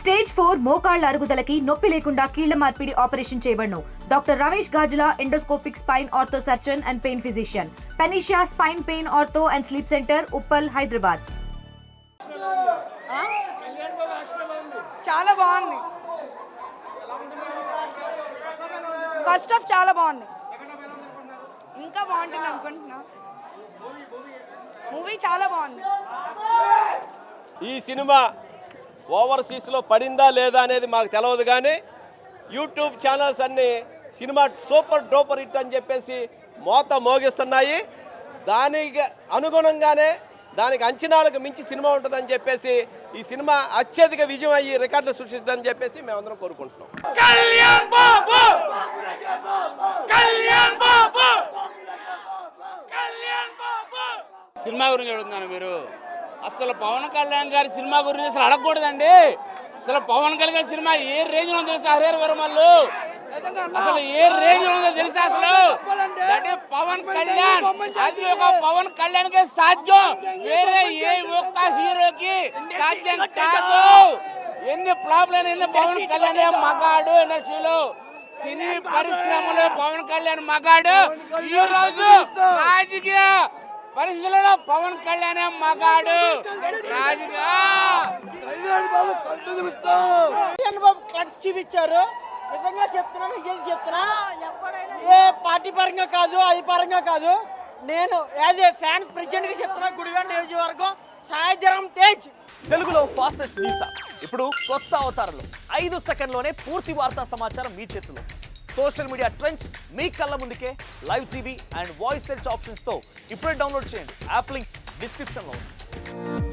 Stage 4 మోకాళ్ల అరుగుదలకి నొప్పి లేకుండా కీళ్ల మార్పిడి ఆపరేషన్ చేయబడును. Doctor Ramesh Gajula, endoscopic spine ortho surgeon and pain physician, పెనిషియా spine pain ortho and sleep centre, Uppal, Hyderabad. చాలా బాగుంది. ఫస్ట్ హాఫ్ చాలా బాగుంది, ఇంకా బాగుంటుంది అనుకుంటున్నా. మూవీ చాలా బాగుంది. ఈ సినిమా ఓవర్సీస్లో పడిందా లేదా అనేది మాకు తెలియదు, కానీ యూట్యూబ్ ఛానల్స్ అన్నీ సినిమా సూపర్ డూపర్ హిట్ అని చెప్పేసి మోత మోగిస్తున్నాయి. దానికి అనుగుణంగానే దానికి అంచనాలకు మించి సినిమా ఉంటుందని చెప్పేసి ఈ సినిమా అత్యధిక విజయం అయ్యి రికార్డులు సృష్టిస్తుందని చెప్పేసి మేమందరం కోరుకుంటున్నాం. సినిమా గురించి అడుగుతున్నాను మీరు. అసలు పవన్ కళ్యాణ్ గారి సినిమా గురించి అసలు అడగకూడదండి. అసలు పవన్ కళ్యాణ్ గారి సినిమా ఏ రేంజ్ లో తెలుసా? హరిహర వర్మలు అసలు ఏ రేంజ్ లో తెలుసా? అసలు అంటే పవన్ కళ్యాణ్, అది ఒక పవన్ కళ్యాణ్ కి సాధ్యం, వేరే ఏ ఒక్క హీరోకి సాధ్యం కాదు. ఎన్ని ఫ్లాప్లైన ఎన్ని పవన్ కళ్యాణ్ మగాడు ఇండస్ట్రీలో, సినీ పరిశ్రమలో పవన్ కళ్యాణ్ మగాడు. ఈ రోజు రాజకీయ పరిస్థితులలో పవన్ కళ్యాణ్ మగాడు. రాజకీయ క్లట్స్ చూపించారు. నిజంగా చెప్తున్నాను, ఏం చెప్తున్నా, ఏ పార్టీ పరంగా కాదు, అది పరంగా కాదు. నేను యాజ్ ఏ ఫ్యాన్ ప్రెసిడెంట్ గా చెప్తున్నా. గుడివాడ నియోజకవర్గం సాయిధరం తేజ్. తెలుగులో ఫాస్టెస్ట్ న్యూస్ ఇప్పుడు కొత్త అవతారంలో 5 సెకండ్లోనే పూర్తి వార్తా సమాచారం మీ చేతిలో. సోషల్ మీడియా ట్రెండ్స్ మీ కళ్ళ ముందుకే live TV and voice search ఆప్షన్స్తో ఇప్పుడే డౌన్లోడ్ చేయండి. యాప్ లింక్ డిస్క్రిప్షన్లో ఉంది.